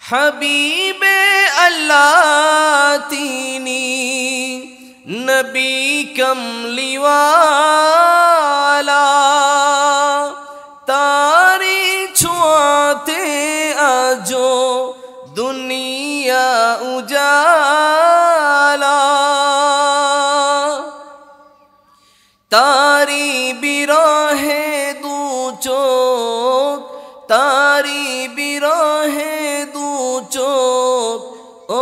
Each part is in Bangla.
হাবিবে আল্লাহ তিনি নবী কমলিওয়ালা, তারি ছোঁয়াতে আজো দুনিয়া উজালা। তারি বিরহে দু চোখ, তারি বিরহে দু চোখ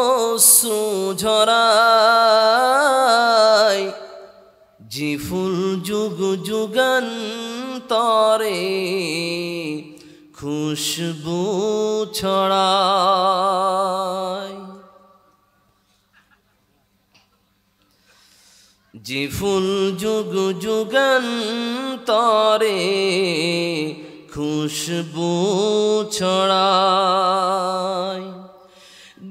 অশ্রু ঝরায়। যে ফুল যুগ যুগান্তরে খুশবু ছড়ায়। যে ফুল যুগ যুগান্তরে খুশবু ছড়ায়।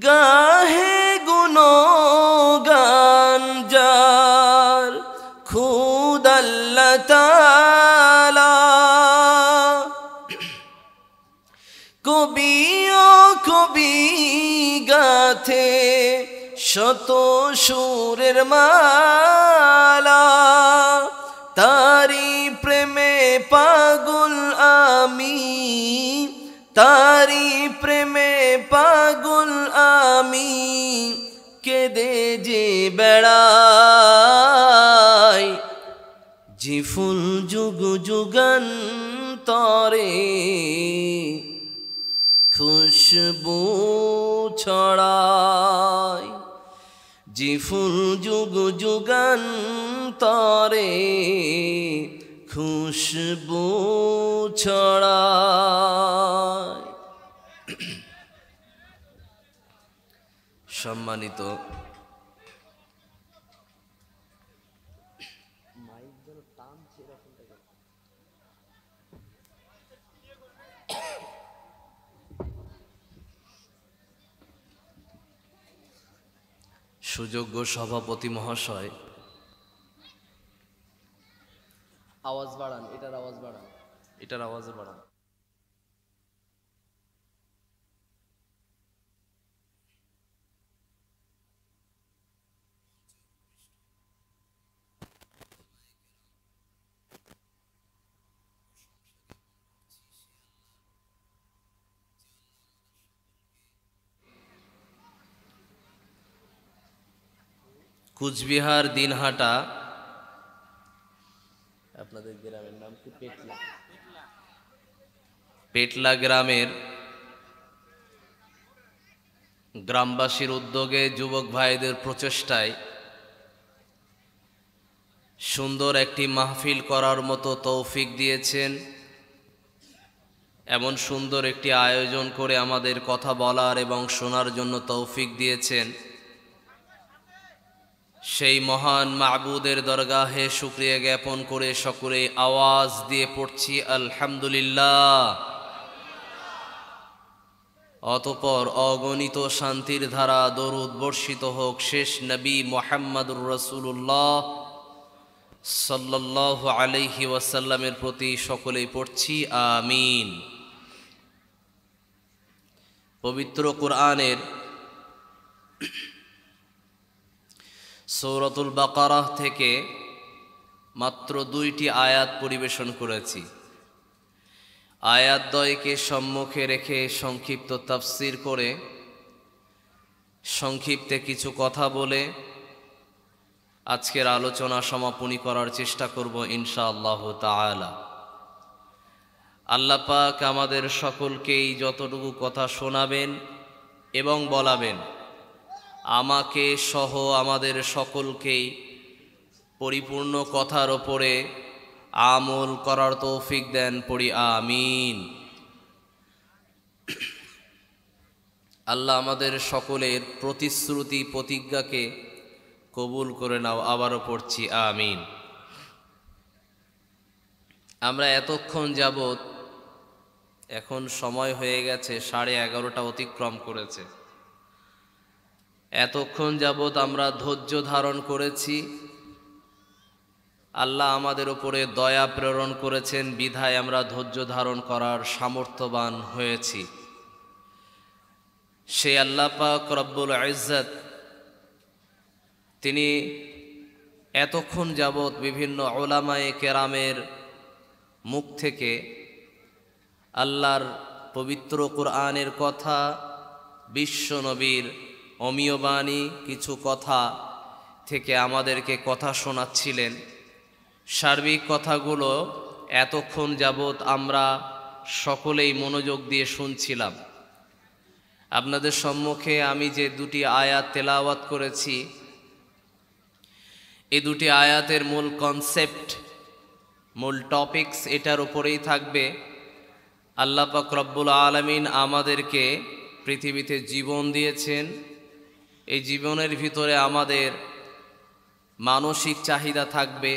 গাহে গুণগান যার খুদ আল্লাহ তাআলা, কবি ও কবি গাথে শত সুরের মালা। তারি প্রেমে পাগল আমি, তারি প্রেমে পাগল আমি, কেঁদে যে বেড়াই। যে ফুল যুগ যুগান্তরে খুশবু ছড়ায়। যে ফুল যুগ যুগান্তরে খুশবু ছড়ায়। সম্মানিত সুযোগ্য সভাপতি মহাশয়, আওয়াজ বাড়ান, এটার আওয়াজ বাড়ান, এটার আওয়াজ বাড়ান। কুচবিহার দিনহাটা, আপনাদের গ্রামের নাম কি? পেটলা। পেটলা গ্রামের গ্রামবাসীর উদ্যোগে যুবক ভাইদের প্রচেষ্টায় সুন্দর একটি মাহফিল করার মতো তৌফিক দিয়েছেন। এমন সুন্দর একটি আয়োজন করে আমাদের কথা বলার এবং শোনার জন্য তৌফিক দিয়েছেন। সেই মহান মাবুদের দরগাহে শুকরিয়া জ্ঞাপন করে সকলে আওয়াজ দিয়ে পড়ছি আলহামদুলিল্লাহ। অতঃপর অগণিত শান্তির ধারা দরুদ বর্ষিত হোক শেষ নবী মুহাম্মদুর রাসূলুল্লাহ সাল্লাল্লাহু আলাইহি ওয়াসাল্লামের প্রতি, সকলেই পড়ছি আমিন। পবিত্র কুরআনের সূরাতুল বাকারাহ থেকে মাত্র 2টি আয়াত পরিবেশন করেছি। আয়াতদ্বয়কে সম্মুখে রেখে সংক্ষিপ্ত তাফসির করে সংক্ষিপ্তে কিছু কথা বলে আজকের আলোচনা সমাপনী করার চেষ্টা করব ইনশাআল্লাহ তাআলা। আল্লাহ পাক আমাদের সকলকেই যতটুকু কথা শোনাবেন এবং বলাবেন, আমাকে সহ আমাদের সকলকেই পরিপূর্ণ কথার ওপরে আমল করার তৌফিক দেন, পড়ি আমিন। আল্লাহ আমাদের সকলের প্রতিশ্রুতি প্রতিজ্ঞাকে কবুল করে নাও, আবারও পড়ছি আমিন। আমরা এতক্ষণ যাবৎ, এখন সময় হয়ে গেছে 11:30 অতিক্রম করেছে, এতক্ষণ যাবৎ আমরা ধৈর্য ধারণ করেছি। আল্লাহ আমাদের উপরে দয়া প্রেরণ করেছেন বিধায় আমরা ধৈর্য ধারণ করার সামর্থ্যবান হয়েছি। সেই আল্লাহ পাক রব্বুল ইজ্জত তিনি এতক্ষণ যাবৎ বিভিন্ন উলামায়ে কেরামের মুখ থেকে আল্লাহর পবিত্র কোরআনের কথা, বিশ্ব নবীর অমীয় বাণী কিছু কথা থেকে আমাদেরকে কথা শোনাচ্ছিলেন। সার্বিক কথাগুলো এতক্ষণ যাবৎ আমরা সকলেই মনোযোগ দিয়ে শুনছিলাম। আপনাদের সম্মুখে আমি যে দুটি আয়াত তেলাওয়াত করেছি, এই দুটি আয়াতের মূল কনসেপ্ট, মূল টপিকস এটার উপরেই থাকবে। আল্লাহ পাক রব্বুল আলামিন আমাদেরকে পৃথিবীতে জীবন দিয়েছেন। এই জীবনের ভিতরে আমাদের মানসিক চাহিদা থাকবে,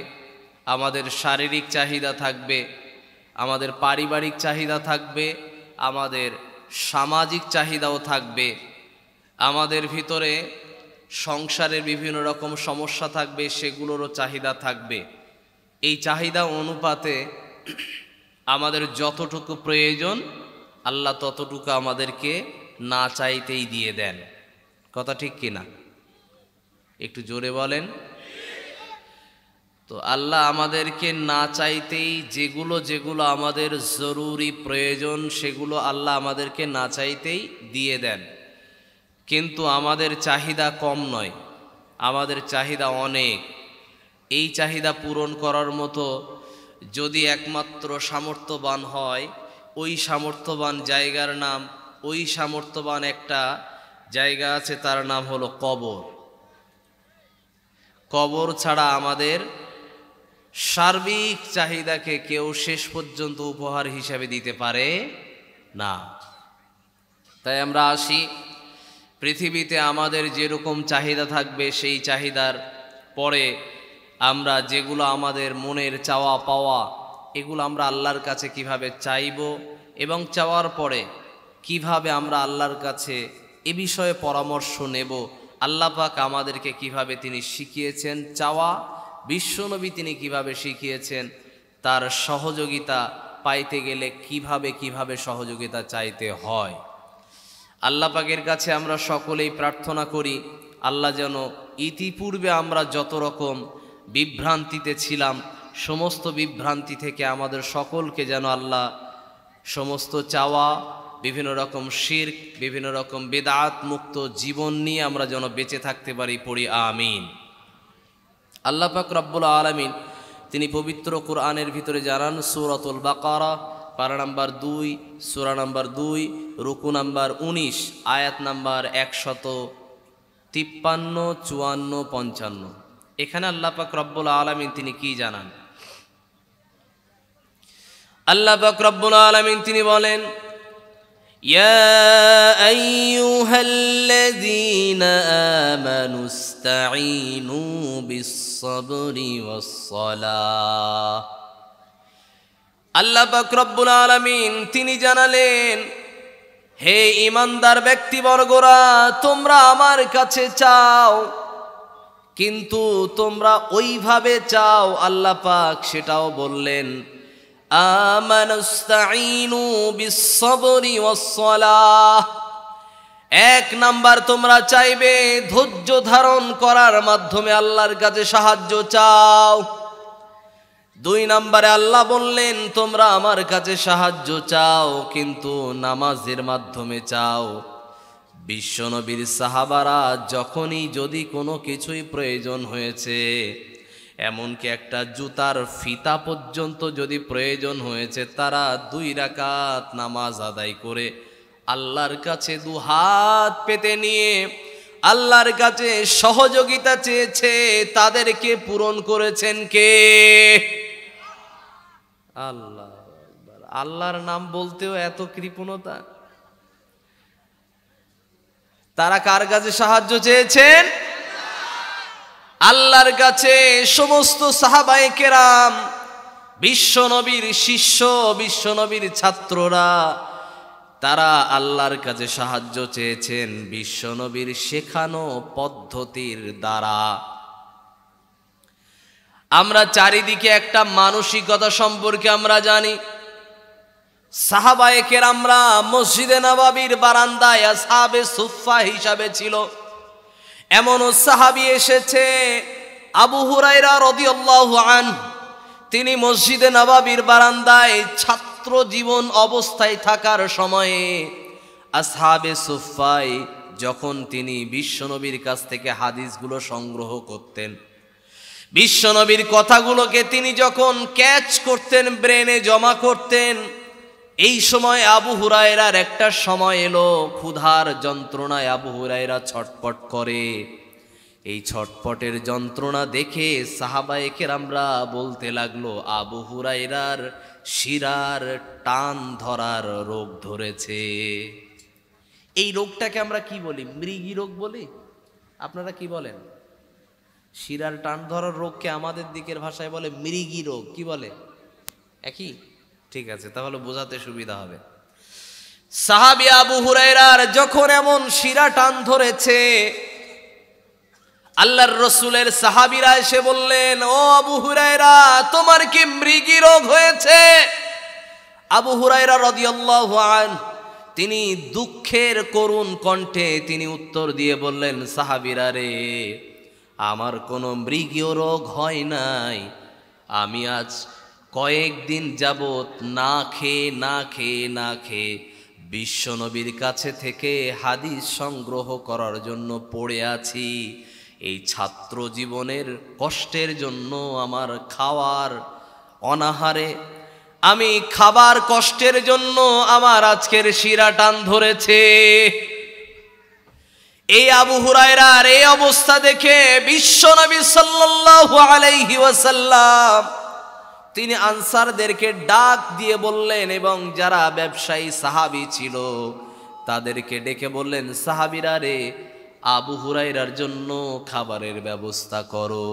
আমাদের শারীরিক চাহিদা থাকবে, আমাদের পারিবারিক চাহিদা থাকবে, আমাদের সামাজিক চাহিদাও থাকবে, আমাদের ভিতরে সংসারের বিভিন্ন রকম সমস্যা থাকবে, সেগুলোরও চাহিদা থাকবে। এই চাহিদা অনুপাতে আমাদের যতটুকু প্রয়োজন আল্লাহ ততটুকু আমাদেরকে না চাইতেই দিয়ে দেন। কথা ঠিক কিনা? একটু জোরে বলেন। তো আল্লাহ আমাদেরকে না চাইতেই যেগুলো যেগুলো আমাদের জরুরি প্রয়োজন সেগুলো আল্লাহ আমাদেরকে না চাইতেই দিয়ে দেন। কিন্তু আমাদের চাহিদা কম নয়, আমাদের চাহিদা অনেক। এই চাহিদা পূরণ করার মতো যদি একমাত্র সামর্থ্যবান হয়, ওই সামর্থ্যবান জায়গার নাম, ওই সামর্থ্যবান একটা জায়গা আছে, তার নাম হলো কবর। কবর ছাড়া আমাদের সার্বিক চাহিদাকে কেউ শেষ পর্যন্ত উপহার হিসাবে দিতে পারে না। তাই আমরা আসি, পৃথিবীতে আমাদের যেরকম চাহিদা থাকবে সেই চাহিদার পরে আমরা যেগুলো আমাদের মনের চাওয়া পাওয়া, এগুলো আমরা আল্লাহর কাছে কিভাবে চাইব এবং চাওয়ার পরে কিভাবে আমরা আল্লাহর কাছে এ বিষয়ে পরামর্শ নেব, আল্লাহ পাক আমাদেরকে কিভাবে তিনি শিখিয়েছেন চাওয়া, বিশ্বনবী তিনি কিভাবে শিখিয়েছেন, তার সহযোগিতা পাইতে গেলে কিভাবে সহযোগিতা চাইতে হয়। আল্লাহ পাকের কাছে আমরা সকলেই প্রার্থনা করি আল্লাহ যেন ইতিপূর্বে আমরা যত রকম বিভ্রান্তিতে ছিলাম সমস্ত বিভ্রান্তি থেকে আমাদের সকলকে যেন আল্লাহ সমস্ত চাওয়া, বিভিন্ন রকম শিরক, বিভিন্ন রকম বেদাত মুক্ত জীবন নিয়ে আমরা যেন বেঁচে থাকতে পারি, পড়ি আমিন। আল্লাহ পাক রব্বুল আলামিন তিনি পবিত্র কোরআনের ভিতরে জানান, সূরাতুল বাকারা পারা নাম্বার 2, সূরা নাম্বার 2, রুকু নাম্বার 19, আয়াত নাম্বার 153, 54, 55। এখানে আল্লাহ পাক রব্বুল আলামিন তিনি কি জানান? আল্লাহ পাক রব্বুল আলামিন তিনি বলেন, ইয়া আইয়ুহাল্লাযীনা আমানু ইসতাঈনু বিস-সাবরি ওয়াস-সালাহ। আল্লাহ পাক রব্বুল আলামিন তিনি জানালেন, হে ঈমানদার ব্যক্তিবর্গরা, তোমরা আমার কাছে চাও, কিন্তু তোমরা ওইভাবে চাও, আল্লাহ পাক সেটাও বললেন, আমানুস্তাঈনু বিস-সাবরি ওয়াস-সালাহ। এক নাম্বার তোমরা চাইবে ধৈর্য ধারণ করার মাধ্যমে আল্লাহর কাছে সাহায্য চাও। 2 নম্বরে আল্লাহ বললেন তোমরা আমার কাছে সাহায্য চাও কিন্তু নামাজের মাধ্যমে চাও। বিশ্বনবীর সাহাবারা যখনই যদি কোনো কিছুই প্রয়োজন হয়েছে, এমনকি একটা জুতার ফিতা পর্যন্ত যদি প্রয়োজন হয়েছে, তারা 2 রাকাত নামাজ আদায় করে আল্লাহর কাছে 2 হাত পেতে নিয়ে আল্লাহর কাছে সহযোগিতা চেয়েছে। তাদেরকে পূরণ করেছেন কে? আল্লাহ। আল্লাহর নাম বলতেও এত কৃপণতা। তারা কার কাছে সাহায্য চেয়েছেন? আল্লাহর কাছে। সমস্ত সাহাবায়ে কেরাম, বিশ্বনবীর শিষ্য, বিশ্বনবীর ছাত্ররা, তারা আল্লাহর কাছে সাহায্য চেয়েছেন বিশ্বনবীর শেখানো পদ্ধতির দ্বারা। আমরা চারিদিকে একটা মানসিকতা সম্পর্কে আমরা জানি, সাহাবায়ে কেরামরা মসজিদে নববীর বারান্দায় আসহাবে সুফফা হিসাবে ছিল। এমনও সাহাবী এসেছে আবু হুরায়রা রাদিয়াল্লাহু আনহু, তিনি মসজিদে নববীর বারান্দায় ছাত্র জীবন অবস্থায় থাকার সময়ে আসহাবে সুফফায় যখন তিনি বিশ্বনবীর কাছ থেকে হাদিসগুলো সংগ্রহ করতেন, বিশ্বনবীর কথাগুলোকে তিনি যখন ক্যাচ করতেন, ব্রেনে জমা করতেন, এই সময় আবু হুরায়রার একটা সময় এলো, ক্ষুধার যন্ত্রণায় আবু হুরায়রা ছটপট করে। এই ছটপটের যন্ত্রণা দেখে সাহাবায়ে কেরামরা বলতে লাগলো, আবু হুরায়রার শিরার টান ধরার রোগ ধরেছে। এই রোগটাকে আমরা কি বলি? মৃগী রোগ বলি। আপনারা কি বলেন? শিরার টান ধরার রোগকে আমাদের দিকের ভাষায় বলে মৃগী রোগ। কি বলে? একই? ঠিক আছে, তাহলে বোঝাতে সুবিধা হবে। সাহাবী আবু হুরায়রার যখন এমন শিরা টান ধরেছে, আল্লাহর রসুলের সাহাবীরা এসে বললেন, ও আবু হুরায়রা, তোমার কি মৃগী রোগ হয়েছে? আবু হুরায়রা রাদিয়াল্লাহু আনহু তিনি দুঃখের করুণ কণ্ঠে তিনি উত্তর দিয়ে বললেন, সাহাবীরা রে, আমার কোনো মৃগীয় রোগ হয় নাই। আমি আজ কয়েকদিন যাবত না খেয়ে বিশ্বনবীর কাছে থেকে হাদিস সংগ্রহ করার জন্য পড়ে আছি। এই ছাত্র জীবনের কষ্টের জন্য আমার খাওয়ার অনাহারে, আমি খাবার কষ্টের জন্য আমার আজকের শিরা টান ধরেছে। এই আবু হুরায়রার এই অবস্থা দেখে বিশ্বনবী সাল্লাল্লাহু আলাইহি ওয়াসাল্লাম তিনি আনসারদেরকে ডাক দিয়ে বললেন, এবং যারা ব্যবসায়ী সাহাবী ছিল তাদেরকে ডেকে বললেন, সাহাবীরা রে, আবু হুরায়রার জন্য খাবারের ব্যবস্থা করো।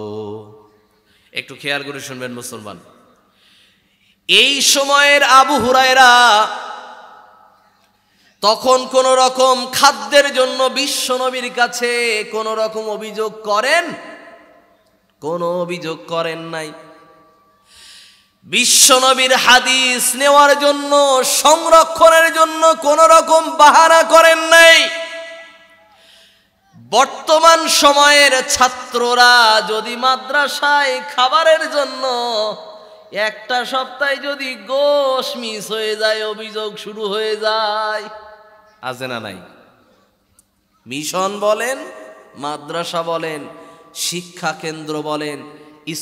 একটু খেয়াল করে শুনবেন মুসলমান। এই সময়ের আবু হুরায়রা তখন কোন রকম খাদ্যের জন্য বিশ্বনবীর কাছে কোন রকম অভিযোগ করেন? কোনো অভিযোগ করেন নাই। বিশ্বনবীর হাদিস নেওয়ার জন্য, সংরক্ষণের জন্য কোন রকম বাহানা করেন নাই। বর্তমান সময়ের ছাত্ররা যদি মাদ্রাসায় খাবারের জন্য একটা সপ্তাহে যদি গোশ মিস হয়ে যায়, অভিযোগ শুরু হয়ে যায়। আছে না নাই? মিশন বলেন, মাদ্রাসা বলেন, শিক্ষা কেন্দ্র বলেন,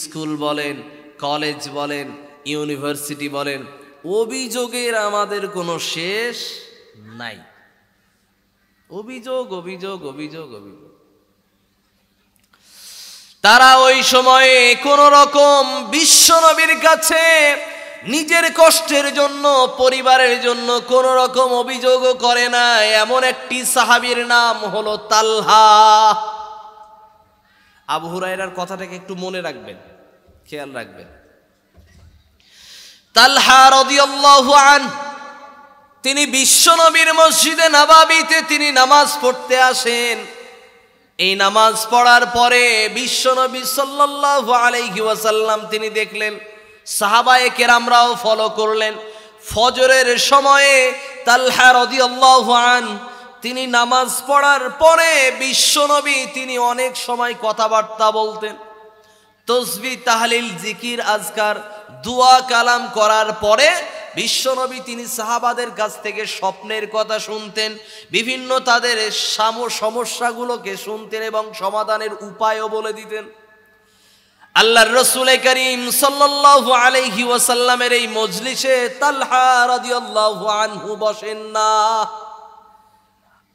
স্কুল বলেন, কলেজ বলেন, ইউনিভার্সিটি বলেন, অভিযোগের আমাদের কোনো শেষ নাই। অভিযোগ অভিযোগ অভিযোগ অভিযোগ। তারা ওই সময়ে কোন রকম বিশ্বনবীর কাছে নিজের কষ্টের জন্য, পরিবারের জন্য কোন রকম অভিযোগও করে না। এমন একটি সাহাবীর নাম হলো তালহা। আবু হুরায়রার কথাটাকে একটু মনে রাখবেন, খেয়াল রাখবেন। তালহা রাদিয়াল্লাহু আনহু তিনি বিশ্বনবীর মসজিদে নববীতে তিনি নামাজ পড়তে আসেন। এই নামাজ পড়ার পরে বিশ্বনবী সাল্লাল্লাহু আলাইহি ওয়াসাল্লাম তিনি দেখলেন, সাহাবায়ে কেরামরাও ফলো করলেন। ফজরের সময়ে তালহা রাদিয়াল্লাহু আনহু তিনি নামাজ পড়ার পরে বিশ্বনবী তিনি অনেক সময় কথাবার্তা বলতেন। তসবিহ, তাহলিল, জিকির, আজকার, দুয়া কালাম করার পরে বিশ্বনবী তিনি সাহাবাদের কাছ থেকে স্বপ্নের কথা শুনতেন, বিভিন্ন তাদের সমস্যাগুলোকে শুনতেন এবং সমাধানের উপায়ও বলে দিতেন। আল্লাহর রাসূল করিম সাল্লাল্লাহু আলাইহি ওয়াসাল্লামের এই মজলিসে তালহা রাদিয়াল্লাহু আনহু বসেন না।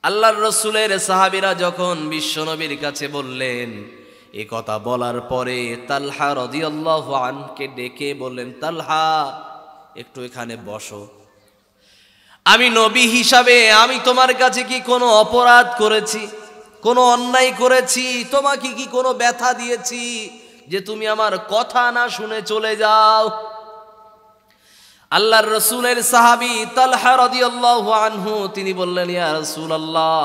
আল্লাহর রাসূলের সাহাবীরা যখন বিশ্বনবীর কাছে বললেন, এ কথা বলার পরে তালহা রাদিয়াল্লাহু আনহুকে ডেকে বললেন, তালহা একটু এখানে বসো। আমি নবী হিসাবে আমি তোমার কাছে কি কোনো অপরাধ করেছি, কোনো অন্যায় করেছি, তোমাকে কি কোনো ব্যথা দিয়েছি যে তুমি আমার কথা না শুনে চলে যাও? আল্লাহর রাসূলের সাহাবী তালহা রাদিয়াল্লাহু আনহু তিনি বললেন, ইয়া রাসূলুল্লাহ,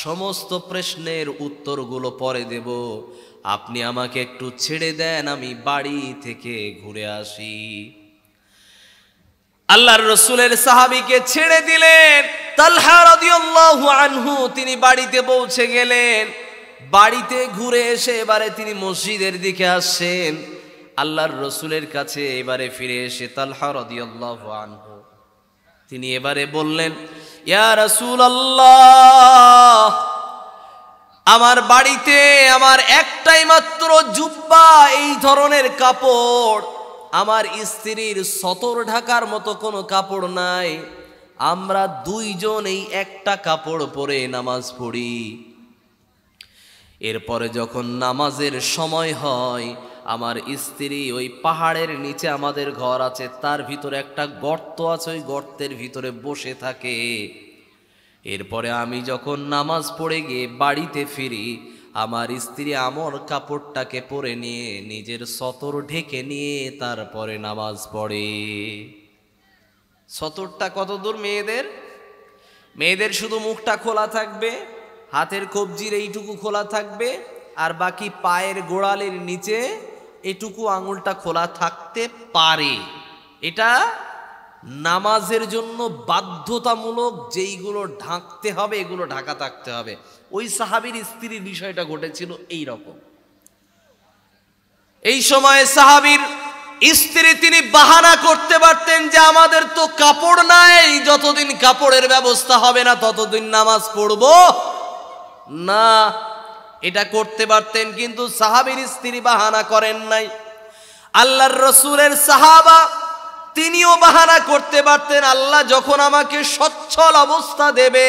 সমস্ত প্রশ্নের উত্তরগুলো পরে দেব, আপনি আমাকে একটু ছেড়ে দেন, আমি বাড়ি থেকে ঘুরে আসি। আল্লাহর রাসূলের সাহাবীকে ছেড়ে দিলেন। তালহা রাদিয়াল্লাহু আনহু তিনি বাড়িতে পৌঁছে গেলেন। বাড়িতে ঘুরে এসে এবারে তিনি মসজিদের দিকে আসছেন। আল্লাহর রাসূলের কাছে এবারে ফিরে এসে তালহা রাদিয়াল্লাহু আনহু তিনি এবারে বললেন, ইয়া রাসূলুল্লাহ, আমার বাড়িতে আমার একটাই মাত্র জুব্বা, এই ধরনের কাপড়, আমার স্ত্রীর সতর ঢাকার মতো কোনো কাপড় নাই। আমরা দুইজন এই একটা কাপড় পরে নামাজ পড়ি। এরপরে যখন নামাজের সময় হয়, আমার স্ত্রী ওই পাহাড়ের নিচে আমাদের ঘর আছে, তার ভিতরে একটা গর্ত আছে, ওই গর্তের ভিতরে বসে থাকে। এরপরে আমি যখন নামাজ পড়ে গিয়ে বাড়িতে ফিরি, আমার স্ত্রী আমার কাপড়টাকে পরে নিয়ে নিজের সতর ঢেকে নিয়ে তারপরে নামাজ পড়ে। সতরটা কত দূর মেয়েদের? মেয়েদের শুধু মুখটা খোলা থাকবে, হাতের কবজির এইটুকু খোলা থাকবে, আর বাকি পায়ের গোড়ালির নিচে এটুকু আঙুলটা খোলা থাকতে পারে। এটা নামাজের জন্য বাধ্যতামূলক, যেইগুলো ঢাকতে হবে এগুলো ঢাকা থাকতে হবে। ওই সাহাবীর স্ত্রীর বিষয়টা ঘটেছিল এই রকম। এই সময় সাহাবীর স্ত্রী তিনি বাহানা করতে পারতেন যে আমাদের তো কাপড় নাই, যতদিন কাপড়ের ব্যবস্থা হবে না ততদিন নামাজ পড়ব না, এটা করতে পারতেন। কিন্তু সাহাবীর স্ত্রী বাহানা করেন নাই। আল্লাহর রাসূলের সাহাবা তিনিও বাহানা করতে পারতেন, আল্লাহ যখন আমাকে সচ্ছল অবস্থা দেবে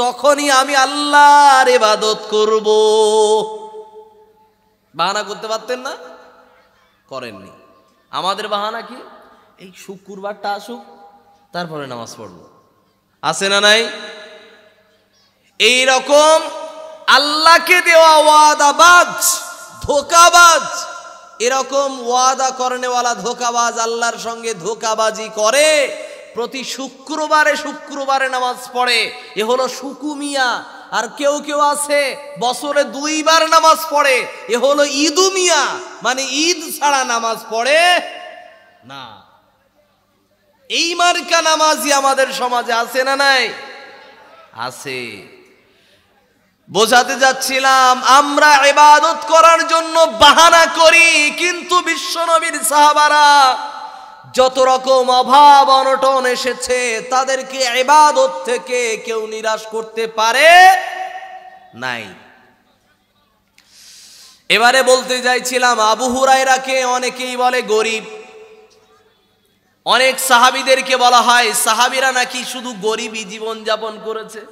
তখনই আমি আল্লাহর ইবাদত করব। বাহানা করতে পারতেন না? করেননি। আমাদের বাহানা কি? এই শুক্রবারটা আসুক তারপরে নামাজ পড়ব, আছে না নাই? এই রকম আল্লাহকে দেওয়া ওয়াদাবাজ, ধোকাবাজ, এরকম ওয়াদা করনেওয়ালা ধোকাবাজ আল্লাহর সঙ্গে ধোকাবাজি করে, প্রতি শুক্রবারে নামাজ পড়ে। এ হলো সুকুমিয়া। আর কেউ কেউ আছে বছরে 2 বার নামাজ পড়ে, এ হলো ঈদুমিয়া, মানে ঈদ ছাড়া নামাজ পড়ে না। এই মার্কা নামাজি আমাদের সমাজে আছে না নাই? আছে। বোঝাতে যাচ্ছিলাম, আমরা ইবাদত করার জন্য বাহানা করি, কিন্তু বিশ্বনবীর সাহাবারা যত রকম অভাব অনটন এসেছে তাদেরকে ইবাদত থেকে কেউ নিরাশ করতে পারে নাই। এবারে বলতে চাইছিলাম, আবু হুরায়রাকে অনেকেই বলে গরিব। অনেক সাহাবীদেরকে বলা হয় সাহাবীরা নাকি শুধু গরিবই জীবন যাপন করেছে,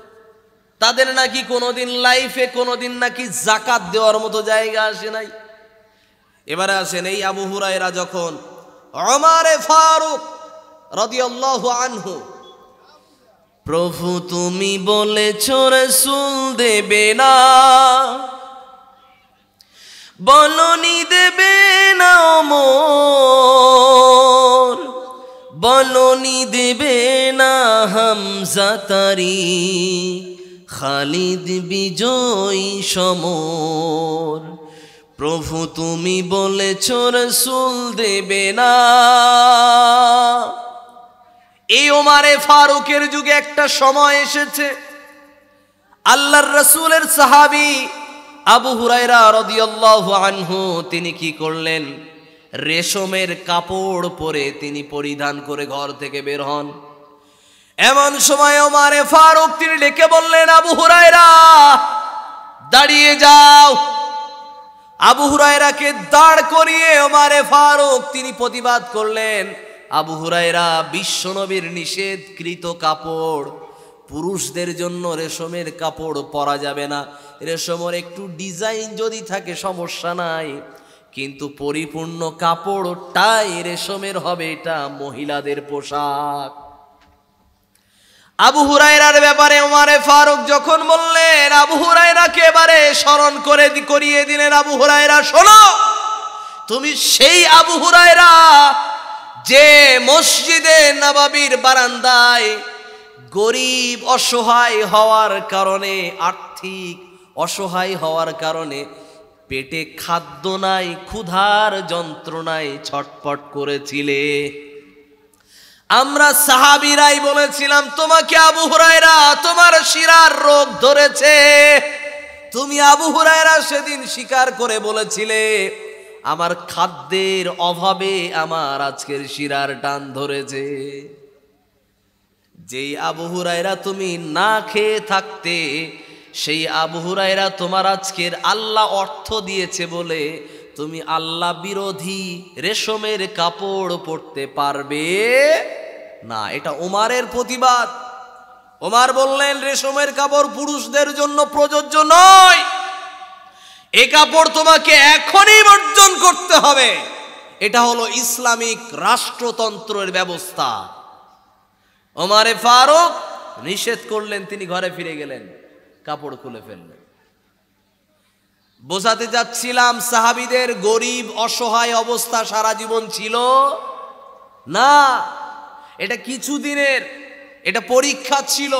তাদের নাকি কোনোদিন লাইফে কোনোদিন নাকি যাকাত দেওয়ার মতো জায়গা আসে নাই। এবারে আসেন, এই আবু হুরায়রা যখন ওমরে ফারুক রাদিয়াল্লাহু আনহু, প্রভু তুমি বলেছো রাসূল দেবে না, বলনি দেবে না ওমর, বলনি দেবে না হামজা তারি, খালিদ বিজয়ী সমর, প্রভু তুমি বলেছো রাসূল দেবে না। এই ওমরে ফারুকের যুগে একটা সময় এসেছে, আল্লাহর রাসূলের সাহাবী আবু হুরায়রা রাদিয়াল্লাহু আনহু তিনি কি করলেন, রেশমের কাপড় পরে তিনি পরিধান করে ঘর থেকে বের হন। এমন সময় ওমরে ফারুক তিনি ডেকে বললেন, আবু হুরায়রা দাঁড়িয়ে যাও। আবু হুরায়রাকে দাঁড় করিয়ে ওমরে ফারুক তিনি প্রতিবাদ করলেন, আবু হুরায়রা, বিশ্বনবীর নিষেধকৃত কাপড়, পুরুষদের জন্য রেশমের কাপড় পরা যাবে না। রেশমের একটু ডিজাইন যদি থাকে সমস্যা নাই, কিন্তু পরিপূর্ণ কাপড়টাই রেশমের হবে, এটা মহিলাদের পোশাক। আবু হুরায়রার ব্যাপারে ওমরে ফারুক যখন বললেন, আবু হুরায়রাকে এবারে স্মরণ করিয়ে দিলেন, আবু হুরায়রা শোনো, তুমি সেই আবু হুরায়রা যে মসজিদে নববীর বারান্দায় গরিব অসহায় হওয়ার কারণে, আর্থিক অসহায় হওয়ার কারণে পেটে খাদ্য নাই, ক্ষুধার যন্ত্রণায় ছটফট করেছিলে। আমরা সাহাবীরাই বলেছিলাম, তোমাকে আবু হুরায়রা তোমার শিরার রোগ ধরেছে। তুমি আবু হুরায়রা সেদিন স্বীকার করে বলেছিলে, আমার খাদ্যের অভাবে আমার আজকের শিরার টান ধরেছে। যেই আবু হুরায়রা তুমি না খেয়ে থাকতে, সেই আবু হুরায়রা তোমার আজকের আল্লাহ অর্থ দিয়েছে বলে তুমি আল্লাহ বিরোধী রেশমের কাপড় পরতে পারবে না। এটা ওমরের প্রতিবাদ। ওমর বললেন, রেশমের কাপড় পুরুষদের জন্য প্রযোজ্য নয়, এই কাপড় তোমাকে এখনই বর্জন করতে হবে। এটা হলো ইসলামিক রাষ্ট্রতন্ত্রের ব্যবস্থা। ওমরে ফারুক নিষেধ করলেন, তিনি ঘরে ফিরে গেলেন, কাপড় খুলে ফেললেন। বোঝাতে যাচ্ছিলাম, সাহাবীদের গরিব অসহায় অবস্থা সারা জীবন ছিল না, এটা কিছুদিনের, এটা পরীক্ষা ছিল।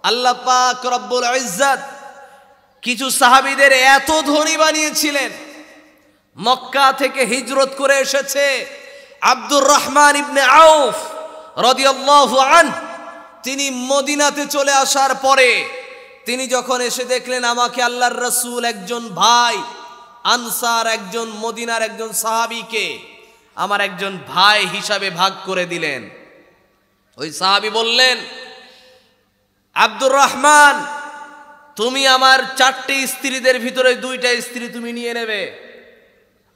আল্লাহ পাক রব্বুল ইজ্জত কিছু সাহাবীদের এত ধনী বানিয়েছিলেন। মক্কা থেকে হিজরত করে এসেছে আব্দুর রহমান ইবনে আউফ রাদিয়াল্লাহু আনহু। তিনি মদিনাতে চলে আসার পরে তিনি যখন এসে দেখলেন, আমাকে আল্লাহর রাসূল একজন ভাই আনসার, একজন মদিনার একজন সাহাবীকে আমার একজন ভাই হিসাবে ভাগ করে দিলেন। ওই সাহাবী বললেন, আব্দুর রহমান, তুমি আমার 4টে স্ত্রীদের ভিতরে 2টা স্ত্রী তুমি নিয়ে নেবে,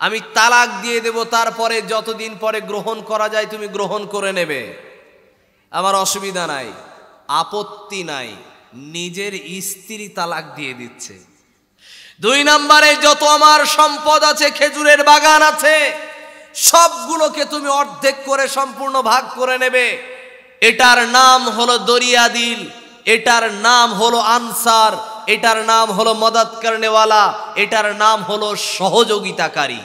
আমি তালাক দিয়ে দেব, তারপরে যতদিন পরে গ্রহণ করা যায় তুমি গ্রহণ করে নেবে, আমার অসুবিধা নাই, আপত্তি নাই। নিজের স্ত্রী তালাক দিয়ে দিচ্ছে। 2 নম্বরে, যত আমার সম্পদ আছে, খেজুরের বাগান আছে, সবগুলোকে তুমি অর্ধেক করে সম্পূর্ণ ভাগ করে নেবে। এটার নাম হলো দরিয়া দিল, এটার নাম হলো আনসার, এটার নাম হলো মদদ করনেওয়ালা, এটার নাম হলো সহযোগিতাকারী।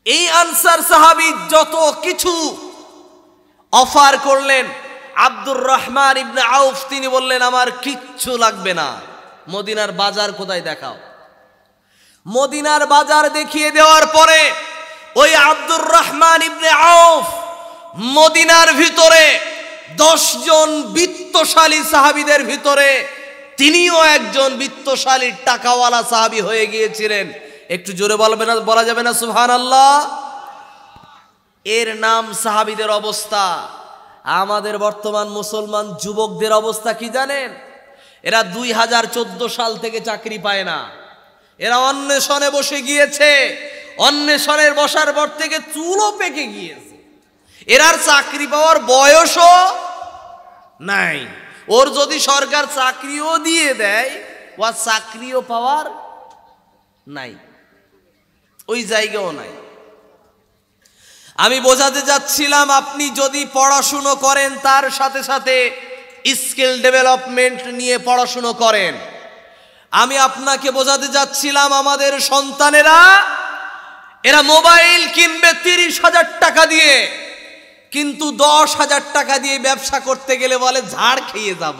এই আনসার সাহাবী যত কিছু অফার করলেন, আব্দুর রহমান ইবনে আউফ তিনি বললেন, আমার কিচ্ছু লাগবে না, মদিনার বাজার কোথায় দেখাও। মদিনার বাজার দেখিয়ে দেওয়ার পরে ওই আব্দুর রহমান ইবনে আউফ মদিনার ভিতরে 10 জন বিত্তশালী সাহাবীদের ভিতরে তিনিও একজন বিত্তশালী টাকাওয়ালা সাহাবী হয়ে গিয়েছিলেন। একটু জোরে বলবেন না, বলা যাবে না সুবহানাল্লাহ? এর নাম সাহাবীদের অবস্থা। আমাদের বর্তমান মুসলমান যুবকদের অবস্থা কি জানেন? এরা 2014 সাল থেকে চাকরি পায় না, এরা অন্বেষণে বসে গিয়েছে। অন্বেষণের বসার পর থেকে চুলও পেকে গিয়েছে। এরার চাকরি পাওয়ার বয়সও নাই। ওর যদি সরকার চাকরিও দিয়ে দেয়, ও চাকরিও পাওয়ার নাই, ওই জায়গাও নাই। আমি বোঝাতে যাচ্ছিলাম, আপনি যদি পড়াশুনো করেন, তার সাথে সাথে স্কিল ডেভেলপমেন্ট নিয়ে পড়াশুনো করেন। আমি আপনাকে বোঝাতে যাচ্ছিলাম, আমাদের সন্তানেরা এরা মোবাইল কিনবে 30,000 টাকা দিয়ে, কিন্তু 10,000 টাকা দিয়ে ব্যবসা করতে গেলে বলে ঝাড় খেয়ে যাব।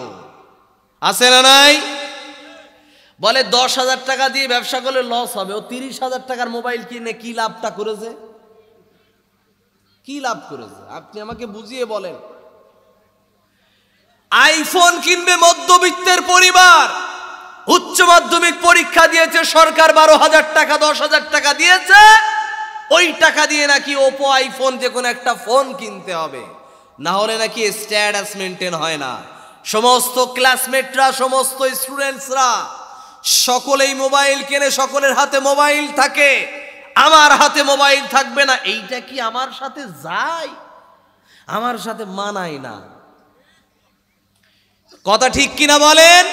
আছে না নাই? বলে 10,000 টাকা দিয়ে ব্যবসা করলে লস হবে। ও 30,000 টাকার মোবাইল কিনে কি লাভটা করেছে? কি লাভ করেছে আপনি আমাকে বুঝিয়ে বলেন। আইফোন কিনবে মধ্যবিত্তের পরিবার, উচ্চ মাধ্যমিক পরীক্ষা দিয়েছে সরকার, 12,000 টাকা 10,000 টাকা দিয়েছে, ওই টাকা দিয়ে নাকি ওপো আইফোন যে কোনো একটা ফোন কিনতে হবে, না হলে নাকি স্ট্যাটাস মেনটেন হয় না। সমস্ত ক্লাসমেটরা, সমস্ত স্টুডেন্টসরা সকলেই মোবাইল কেনে, সকলের হাতে মোবাইল থাকে, আমার হাতে মোবাইল থাকবে না। এইটা কি আমার সাথে যায়? আমার সাথে মানায় না। কথা ঠিক কিনা বলেন?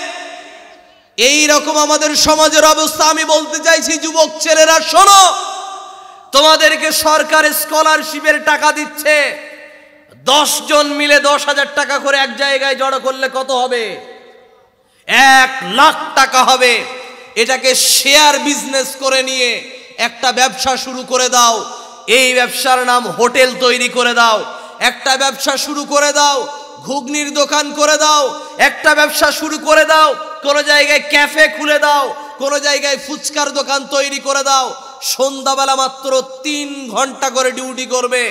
এই রকম আমাদের সমাজের অবস্থা। আমি বলতে চাইছি, যুবক ছেলেরা শোনো, তোমাদেরকে সরকার স্কলারশিপের টাকা দিচ্ছে। 10 জন মিলে 10,000 টাকা করে এক জায়গায় জড়ো করলে কত হবে? 1 লাখ টাকা হবে। এটাকে শেয়ার বিজনেস করে নিয়ে একটা ব্যবসা শুরু করে দাও। এই ব্যবসার নাম হোটেল তৈরি করে দাও। একটা ব্যবসা শুরু করে দাও, ঘুগনির দোকান করে দাও। একটা ব্যবসা শুরু করে দাও, কোন জায়গায় ক্যাফে খুলে দাও, কোন জায়গায় ফুচকার দোকান তৈরি করে দাও। সন্ধ্যাবেলা মাত্র 3 ঘন্টা করে ডিউটি করবে,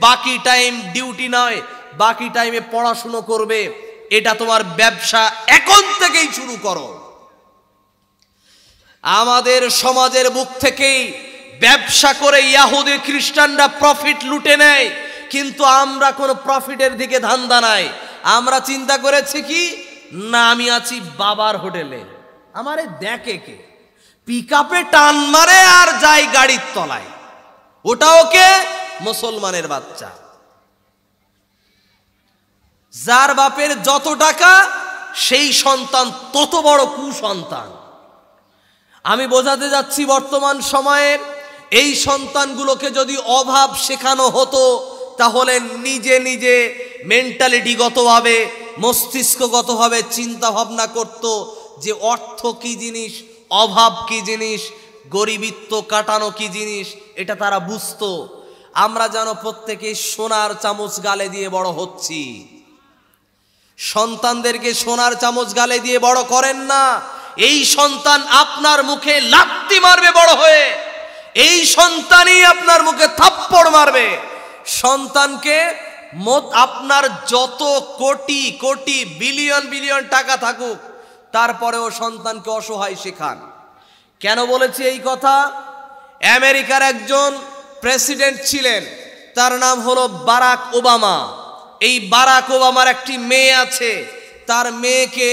বাকি টাইম ডিউটি নয়, বাকি টাইমে পড়াশুনো করবে, এটা তোমার ব্যবসা এখন থেকেই শুরু করো। আমাদের সমাজের বুক থেকেই ব্যবসা করে ইহুদি খ্রিস্টানরা প্রফিট লুটে নেয়, কিন্তু আমরা কোনো প্রফিটের দিকে ধান্দা নাই। আমরা চিন্তা করেছি কি না, আমি আছি বাবার হোটেলে, আমারে দেখে কে, পিকআপে টান মারে আর যাই গাড়ির তলায়, ওটাও কে? মুসলমানের বাচ্চা। যার বাপের যত টাকা সেই সন্তান তত বড় কুসন্তান। আমি বোঝাতে যাচ্ছি বর্তমান সময়ের এই সন্তানগুলোকে যদি অভাব শেখানো হতো, তাহলে নিজে নিজে মেন্টালিটিগতভাবে মস্তিষ্কগতভাবে চিন্তা ভাবনা করত যে অর্থ কি জিনিস, অভাব কি জিনিস, গরিবিত্ব কাটানো কি জিনিস, এটা তারা বুঝতো। আমরা যেন প্রত্যেকে সোনার চামচ গালে দিয়ে বড় হচ্ছি। সন্তানদেরকে সোনার চামচ গালে দিয়ে বড় করেন না। এই সন্তান আপনার মুখে লাথি মারবে বড় হয়ে, এই সন্তানই আপনার মুখে থাপ্পড় মারবে। সন্তানকে আপনার যত কোটি কোটি বিলিয়ন বিলিয়ন টাকা থাকুক, তারপরেও সন্তানকে অসহায় শেখান। কেন বলেছি এই কথা? আমেরিকার একজন প্রেসিডেন্ট ছিলেন, তার নাম হলো বারাক ওবামা। এই বারাক ওবামার একটি মেয়ে আছে, তার মেয়েকে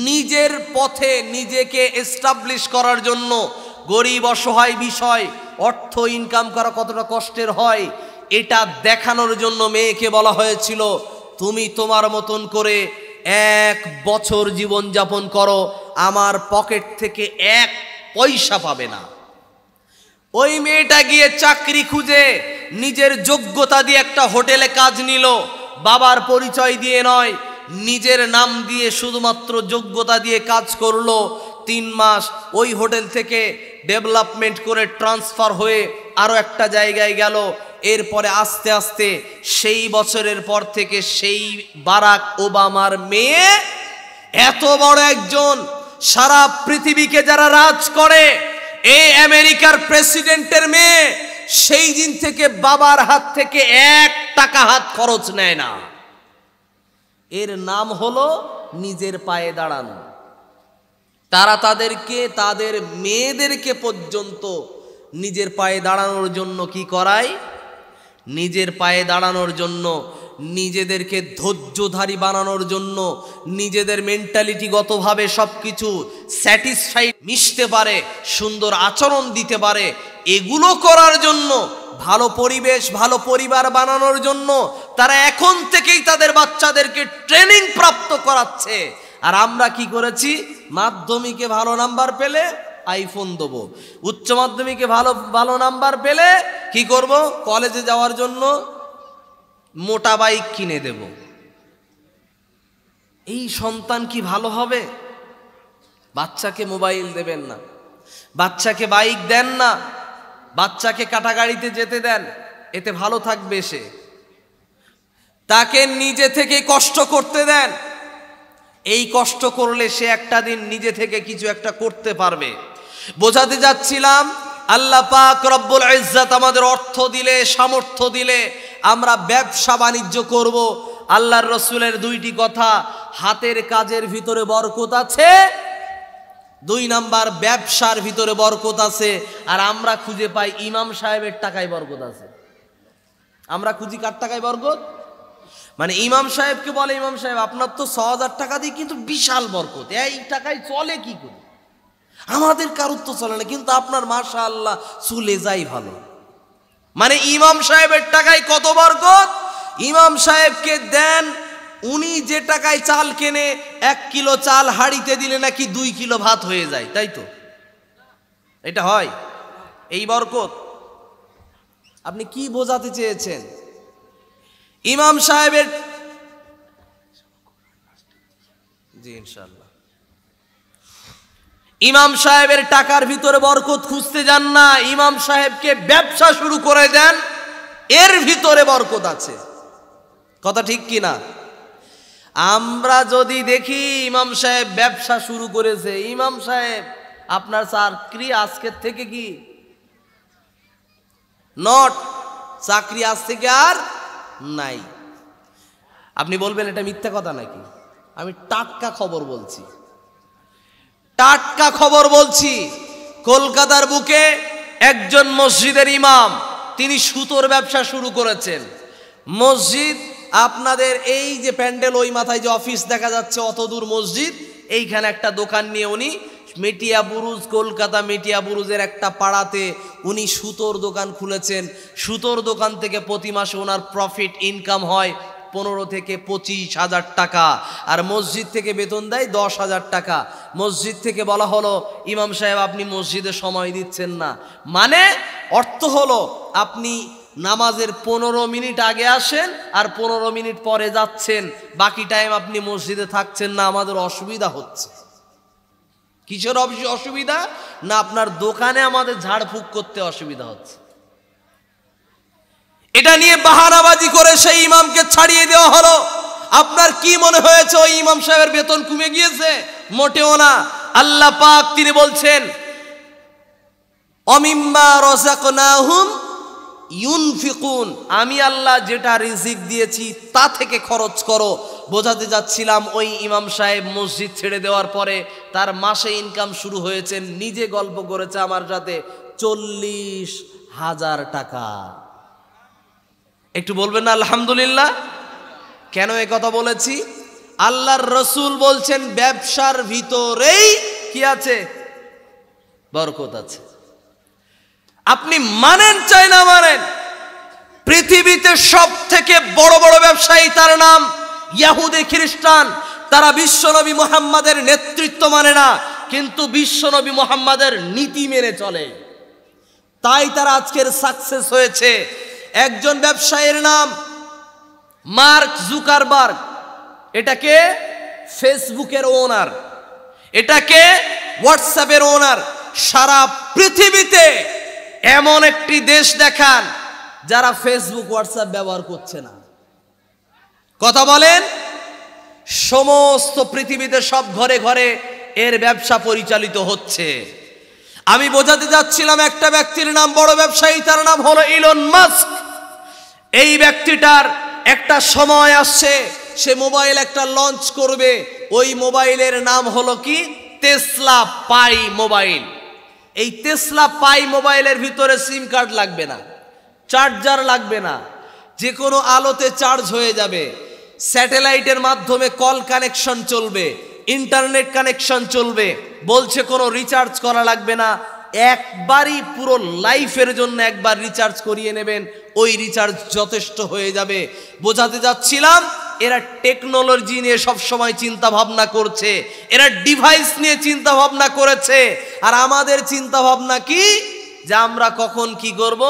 নিজের পথে নিজেকে এস্টাবলিশ করার জন্য, গরিব অসহায় বিষয়, অর্থ ইনকাম করা কতটা কষ্টের হয় এটা দেখানোর জন্য মেয়েকে বলা হয়েছিল, তুমি তোমার মতন করে 1 বছর জীবন যাপন করো, আমার পকেট থেকে 1 পয়সা পাবে না। ওই মেয়েটা গিয়ে চাকরি খুঁজে নিজের যোগ্যতা দিয়ে একটা হোটেলে কাজ নিল, বাবার পরিচয় দিয়ে নয়, নিজের নাম দিয়ে শুধুমাত্র যোগ্যতা দিয়ে কাজ করলো। 3 মাস ওই হোটেল থেকে ডেভেলপমেন্ট করে ট্রান্সফার হয়ে আরো একটা জায়গায় গেল। এরপরে আস্তে আস্তে সেই বছরের পর থেকে সেই বারাক ওবামার মেয়ে এত বড় একজন, সারা পৃথিবীকে যারা রাজ করে, এই আমেরিকার প্রেসিডেন্টের মেয়ে সেই দিন থেকে বাবার হাত থেকে 1 টাকা হাত খরচ নেয় না। এর নাম হলো নিজের পায়ে দাঁড়ানো। তারা তাদের মেয়েদেরকে পর্যন্ত নিজের পায়ে দাঁড়ানোর জন্য কি করায়? নিজের পায়ে দাঁড়ানোর জন্য, নিজেদেরকে ধৈর্যধারী বানানোর জন্য, নিজেদের মেন্টালিটিগতভাবে সব কিছু স্যাটিসফাইড মিশতে পারে, সুন্দর আচরণ দিতে পারে, এগুলো করার জন্য, ভালো পরিবেশ ভালো পরিবার বানানোর জন্য তারা এখন থেকেই তাদের বাচ্চাদেরকে ট্রেনিং প্রাপ্ত করাচ্ছে। আর আমরা কি করেছি? মাধ্যমিকে ভালো নাম্বার পেলে আইফোন দেবো, উচ্চ মাধ্যমিকে ভালো নাম্বার পেলে কি করব? কলেজে যাওয়ার জন্য মোটা বাইক কিনে দেব। এই সন্তান কি ভালো হবে? বাচ্চাকে মোবাইল দেবেন না, বাচ্চাকে বাইক দেন না, বাচ্চাকে কাটা গাড়িতে যেতে দেন, এতে ভালো থাকবে সে। তাকে নিজে থেকে কষ্ট করতে দেন, এই কষ্ট করলে সে একটা দিন নিজে থেকে কিছু একটা করতে পারবে। বোঝাতে যাচ্ছিলাম, আল্লাহ পাক রব্বুল ইজ্জত আমাদের অর্থ দিলে, সামর্থ্য দিলে আমরা ব্যবসা বাণিজ্য করব। আল্লাহর রসুলের 2টি কথা, হাতের কাজের ভিতরে বরকত আছে, 2 নাম্বার ব্যবসার ভিতরে বরকত আছে। আর আমরা খুঁজে পাই ইমাম সাহেবের টাকায় বরকত আছে। আমরা খুঁজি কার টাকায় বরকত? মানে ইমাম সাহেবকে বলে, ইমাম সাহেব আপনার তো 6,000 টাকা দিয়ে কিন্তু বিশাল বরকত, এই টাকায় চলে কি করে? আমাদের কারুর তো চলে না, কিন্তু আপনার মাশাআল্লাহ চলে যাই ভালো। মানে ইমাম সাহেবের টাকায় কত বরকত? ইমাম সাহেবকে দেন, উনি যে টাকায় চাল কেনে, 1 কিলো চাল হাঁড়িতে দিলে নাকি 2 কিলো ভাত হয়ে যায়, তাই তো? এটা হয় এই বরকত? আপনি কি বোঝাতে চেয়েছেন? ইমাম সাহেবের, জি ইনশাআল্লাহ, ইমাম সাহেবের টাকার ভিতরে বরকত খুঁজতে যান না, ইমাম সাহেবকে ব্যবসা শুরু করে দেন, এর ভিতরে বরকত আছে। কথা ঠিক কি না? আমরা যদি দেখি ইমাম সাহেব ব্যবসা শুরু করেছে, ইমাম সাহেব আপনার চাকরি আজকের থেকে কি নট চাকরি আজ থেকে আর নাই। আপনি বলবেন এটা মিথ্যা কথা নাকি? আমি টাটকা খবর বলছি, টাটকা খবর বলছি। কলকাতার বুকে একজন মসজিদের ইমাম, তিনি সুতোর ব্যবসা শুরু করেছেন। মসজিদ আপনাদের এই যে প্যান্ডেল, ওই মাথায় যে অফিস দেখা যাচ্ছে অত দূর মসজিদ, এইখানে একটা দোকান নিয়ে উনি মেটিয়া বুরুজ, কলকাতা মেটিয়া বুরুজের একটা পাড়াতে উনি সুতোর দোকান খুলেছেন। সুতোর দোকান থেকে প্রতি মাসে ওনার প্রফিট ইনকাম হয় 15 থেকে 25,000 টাকা, আর মসজিদ থেকে বেতন দেয় 10,000 টাকা। মসজিদ থেকে বলা হলো, ইমাম সাহেব আপনি মসজিদে সময় দিচ্ছেন না, মানে অর্থ হলো আপনি নামাজের 15 মিনিট আগে আসেন আর 15 মিনিট পরে যাচ্ছেন, বাকি টাইম আপনি মসজিদে থাকছেন না, আমাদের অসুবিধা হচ্ছে। কিসের অসুবিধা? না আপনার দোকানে আমাদের ঝাড়ফুঁক করতে অসুবিধা হচ্ছে। এটা নিয়ে বাহানাবাজি করে সেই ইমামকে ছাড়িয়ে দেওয়া হলো। আপনার কি মনে হয়েছে ওই ইমাম সাহেবের বেতন কমে গিয়েছে? মোটেও না। আল্লাহ পাক তিনি বলছেন, অমিম্মা রাযাকনাহুম ইউনফিকুন, আমি আল্লাহ যেটা রিজিক দিয়েছি তা থেকে খরচ করো। বোঝাতে যাচ্ছিলাম ওই ইমাম সাহেব মসজিদ ছেড়ে দেওয়ার পরে তার মাসে ইনকাম শুরু হয়েছে, নিজে গল্প করেছে আমার সাথে, 40,000 টাকা। একটু বলবেন না আলহামদুলিল্লাহ? কেন এ কথা বলেছি? আল্লাহর রসুল বলছেন ব্যবসার ভিতরেই কি আছে? বরকত আছে। আপনি মানেন চাই না মানেন, পৃথিবীতে সব থেকে বড় বড় ব্যবসায়ী, তার নাম ইহুদি খ্রিস্টান। তারা বিশ্বনবী মুহাম্মাদের নেতৃত্ব মানে না, কিন্তু বিশ্বনবী মুহাম্মাদের নীতি মেনে চলে, তাই তারা আজকের সাকসেস হয়েছে। একজন ব্যবসায়ীর নাম মার্ক জুকারবার্গ, এটাকে ফেসবুকের ওনার, এটাকে হোয়াটসঅ্যাপের ওনার। সারা পৃথিবীতে এমন একটি দেশ দেখান যারা ফেসবুক হোয়াটসঅ্যাপ ব্যবহার করছে না। কথা বলেন। সমস্ত পৃথিবীতে সব ঘরে ঘরে এর ব্যবসা পরিচালিত হচ্ছে। আমি বোঝাতে যাচ্ছিলাম একটা ব্যক্তির নাম, বড় ব্যবসায়ী, তার নাম হলো ইলন মাস্ক। এই ব্যক্তিটার একটা সময় আসছে, সে মোবাইল একটা লঞ্চ করবে। ওই মোবাইলের নাম হলো কি? টেসলা পাই মোবাইল। এই টেসলা পাই মোবাইলের ভিতরে সিম কার্ড লাগবে না, চার্জার লাগবে না, যে কোনো আলোতে চার্জ হয়ে যাবে, স্যাটেলাইটের মাধ্যমে কল কানেকশন চলবে, ইন্টারনেট কানেকশন চলবে। বলছে কোনো রিচার্জ করা লাগবে না, একবারই পুরো লাইফের জন্য একবার রিচার্জ করিয়ে নেবেন, ওই রিচার্জ যথেষ্ট হয়ে যাবে। বোঝাতে যাচ্ছিলাম এরা টেকনোলজি নিয়ে সব সময় চিন্তা ভাবনা করছে, এরা ডিভাইস নিয়ে চিন্তা ভাবনা করেছে। আর আমাদের চিন্তা ভাবনা কি? যে আমরা কখন কি করব,